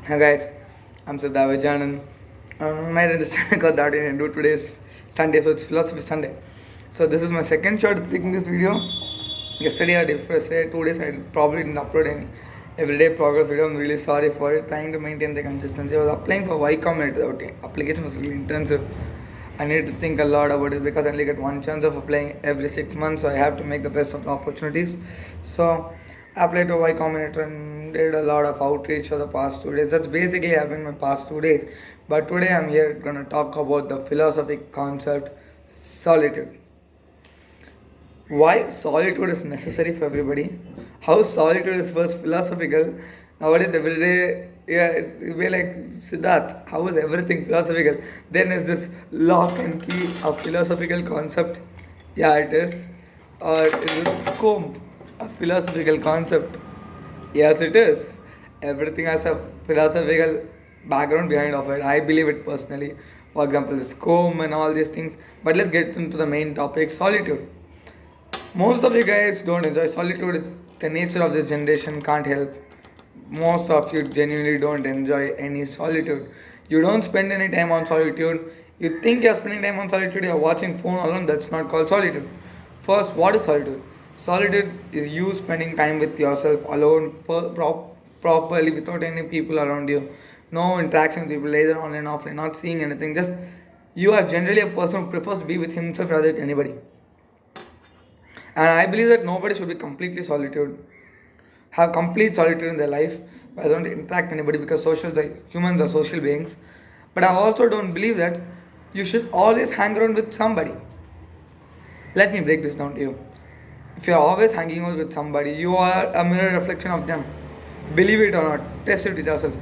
Hi guys, I'm Siddha Vijayanan. I'm married in this channel called that and do today's Sunday, so it's Philosophy Sunday. So this is my second shot taking this video. Yesterday I did for say 2 days I probably didn't upload any everyday progress video. I'm really sorry for it. Trying to maintain the consistency. I was applying for Y Combinator. Okay, application was really intensive. I need to think a lot about it because I only get one chance of applying every 6 months, so I have to make the best of the opportunities. So I applied to Y Combinator and did a lot of outreach for the past 2 days. That's basically happened my past 2 days. But today I'm here gonna talk about the philosophic concept solitude. Why solitude is necessary for everybody? How solitude is first philosophical? Nowadays, every day, yeah, we're like Siddharth. How is everything philosophical? Then is this lock and key a philosophical concept? Yeah, it is. Or is this comb a philosophical concept? Yes, it is. Everything has a philosophical background behind of it. I believe it personally. For example, the comb and all these things. But let's get into the main topic: solitude. Most of you guys don't enjoy solitude. It's the nature of this generation can't help. Most of you genuinely don't enjoy any solitude. You don't spend any time on solitude. You think you're spending time on solitude, you're watching phone alone, that's not called solitude. First, what is solitude? Solitude is you spending time with yourself alone properly without any people around you. No interaction with people, either online or offline, not seeing anything. Just you are generally a person who prefers to be with himself rather than anybody. And I believe that nobody should be completely solitude, have complete solitude in their life. I don't interact anybody because humans are social beings. But I also don't believe that you should always hang around with somebody. Let me break this down to you. If you're always hanging out with somebody, you are a mirror reflection of them. Believe it or not, test it with yourself.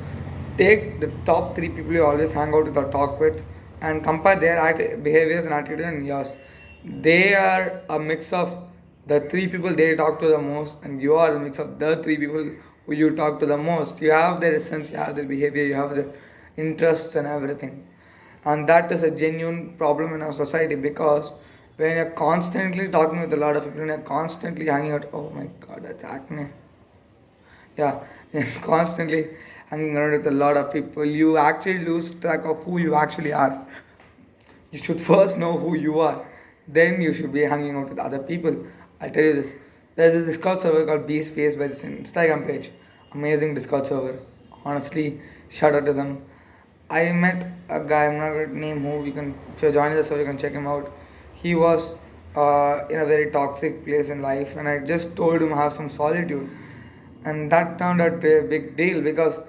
Take the top three people you always hang out with or talk with and compare their behaviors and attitude and yours. They are a mix of the three people they talk to the most, and you are a mix of the three people who you talk to the most. You have their essence, you have their behavior, you have their interests and everything. And that is a genuine problem in our society because when you're constantly talking with a lot of people, when you're constantly hanging out, oh my god, that's acne. Yeah, constantly hanging around with a lot of people, you actually lose track of who you actually are. You should first know who you are, then you should be hanging out with other people. I'll tell you this. There's this Discord server called Beast Face by this Instagram page. Amazing Discord server. Honestly, shout out to them. I met a guy, I'm not going to name who, you can, if you're joining the server, you can check him out. He was in a very toxic place in life, and I just told him have some solitude. And that turned out to be a big deal because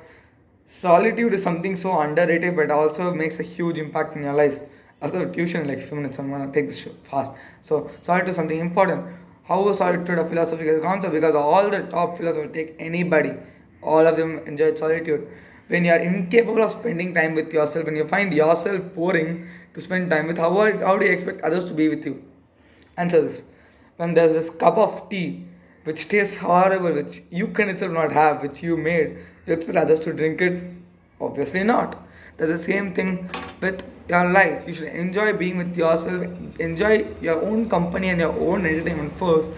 solitude is something so underrated but also makes a huge impact in your life. Also, tuition in like 5 minutes, I'm gonna take this fast. So, solitude is something important. How is solitude a philosophical concept? Because all the top philosophers, take anybody, all of them enjoyed solitude. When you are incapable of spending time with yourself, when you find yourself boring to spend time with, how do you expect others to be with you? Answer this. When there's this cup of tea which tastes horrible, which you can itself not have, which you made, you expect others to drink it? Obviously not. There's the same thing with your life. You should enjoy being with yourself, enjoy your own company and your own entertainment first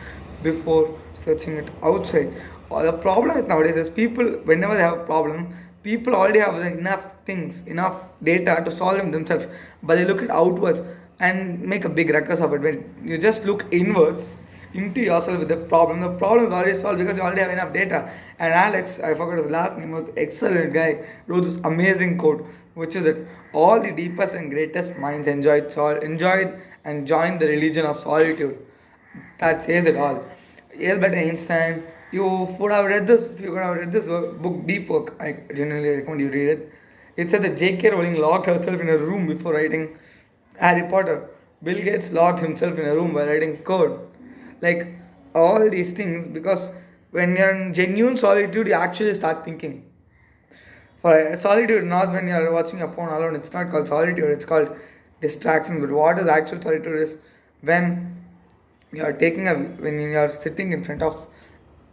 before searching it outside. Or the problem with nowadays is people, whenever they have a problem, people already have enough things, enough data to solve them themselves, but they look at outwards and make a big ruckus of it. When you just look inwards into yourself with the problem is already solved because you already have enough data. And Alex, I forgot his last name, was excellent guy, wrote this amazing quote, which is that all the deepest and greatest minds enjoyed and joined the religion of solitude. That says it all. Albert Einstein, you would have read this, if you could have read this book, Deep Work, I genuinely recommend you read it. It says that J.K. Rowling locked herself in a room before writing Harry Potter. Bill Gates locked himself in a room while writing code. Like all these things, because when you're in genuine solitude, you actually start thinking. For solitude, not when you're watching your phone alone, it's not called solitude, it's called distraction. But what is actual solitude is when when you're sitting in front of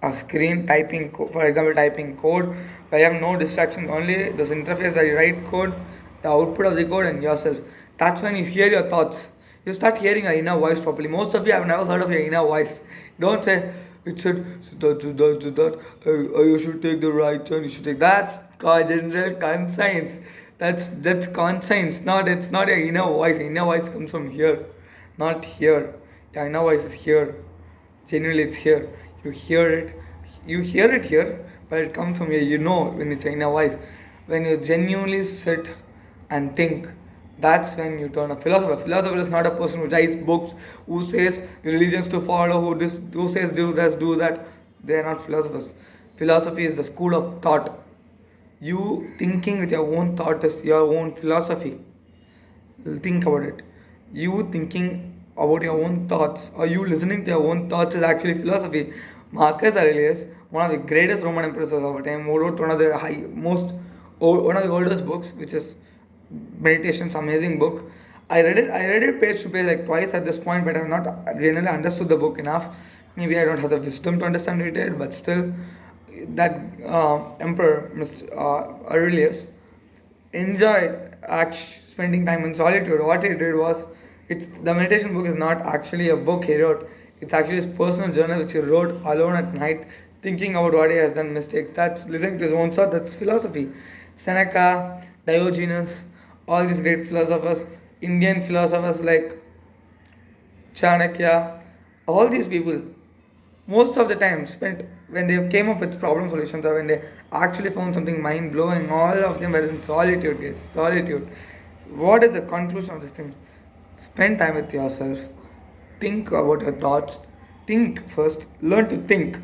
a screen typing, for example, typing code, where you have no distractions, only this interface that you write code, the output of the code, and yourself. That's when you hear your thoughts. You start hearing your inner voice properly. Most of you have never heard of your inner voice. Don't say, it said, Siddharth, you should take the right turn, you should take that. general conscience. That's conscience. Not it's not your inner voice. Inner voice comes from here, not here. Your inner voice is here. Genuinely, it's here. You hear it. You hear it here, but it comes from here. You know when it's inner voice. When you genuinely sit and think, that's when you turn a philosopher. Philosopher is not a person who writes books, who says religions to follow, who says do this, do that. They are not philosophers. Philosophy is the school of thought. You thinking with your own thought is your own philosophy. Think about it. You thinking about your own thoughts or you listening to your own thoughts is actually philosophy. Marcus Aurelius, one of the greatest Roman emperors of our time, who wrote one of the oldest books, which is Meditations, amazing book. I read it page to page like twice at this point, but I have not really understood the book enough. Maybe I don't have the wisdom to understand it, but still, that emperor, Mr. Aurelius, enjoyed spending time in solitude. What he did was, it's the meditation book is not actually a book he wrote. It's actually his personal journal which he wrote alone at night, thinking about what he has done mistakes. That's listening to his own thought. That's philosophy. Seneca, Diogenes, all these great philosophers, Indian philosophers like Chanakya, all these people, most of the time spent when they came up with problem solutions or when they actually found something mind blowing, all of them were in solitude, guys. Solitude. So what is the conclusion of this thing? Spend time with yourself. Think about your thoughts. Think first. Learn to think.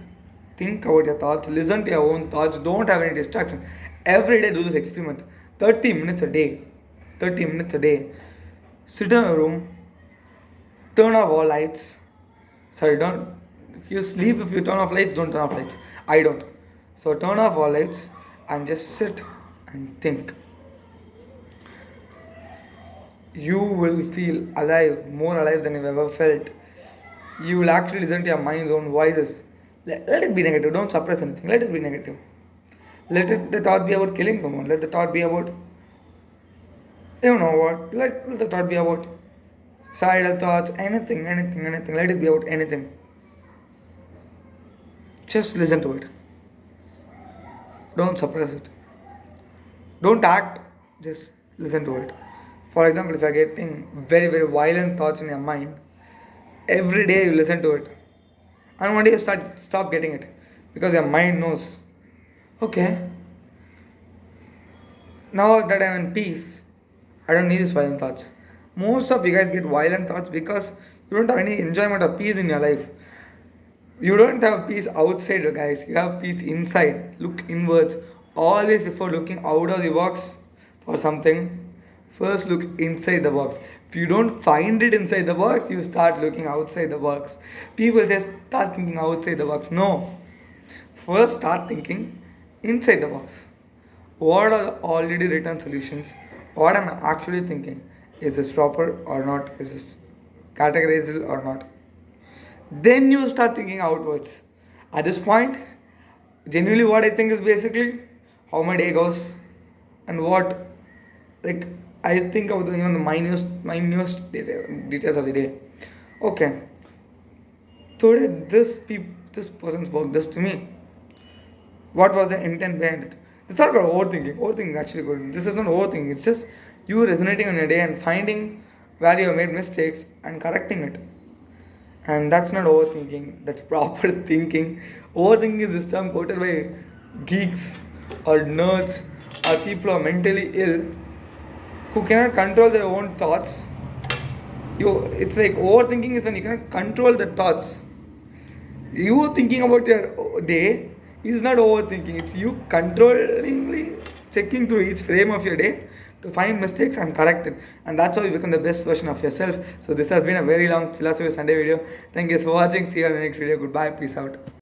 Think about your thoughts. Listen to your own thoughts. Don't have any distractions. Every day do this experiment. 30 minutes a day. 30 minutes a day. Sit in a room. Turn off all lights. Sorry, don't. If you sleep, if you turn off lights, don't turn off lights. I don't. So turn off all lights and just sit and think. You will feel alive, more alive than you've ever felt. You will actually listen to your mind's own voices. Let it be negative. Don't suppress anything. Let it be negative. The thought be about killing someone. Let the thought be about, you know what? Let the thought be about suicidal thoughts. Anything. Let it be about anything. Just listen to it. Don't suppress it. Don't act. Just listen to it. For example, if you're getting very, very violent thoughts in your mind, every day you listen to it. And one day you stop getting it. Because your mind knows, okay, now that I'm in peace, I don't need these violent thoughts. Most of you guys get violent thoughts because you don't have any enjoyment or peace in your life. You don't have peace outside, guys. You have peace inside. Look inwards. Always before looking out of the box for something, first look inside the box. If you don't find it inside the box, you start looking outside the box. People say start thinking outside the box. No. First start thinking inside the box. What are the already written solutions? What am I actually thinking? Is this proper or not? Is this categorizable or not? Then you start thinking outwards. At this point, genuinely what I think is basically how my day goes and what, like, I think of even the minute details of the day. Okay, today this person spoke this to me. What was the intent behind it? It's not about overthinking. Overthinking is actually good. This is not overthinking. It's just you resonating on your day and finding where you have made mistakes and correcting it. And that's not overthinking. That's proper thinking. Overthinking is this term quoted by geeks or nerds or people who are mentally ill who cannot control their own thoughts. It's like overthinking is when you cannot control the thoughts. You thinking about your day is not overthinking. It's you controllingly checking through each frame of your day to find mistakes and correct it. And that's how you become the best version of yourself. So this has been a very long Philosophy Sunday video. Thank you for watching. See you in the next video. Goodbye. Peace out.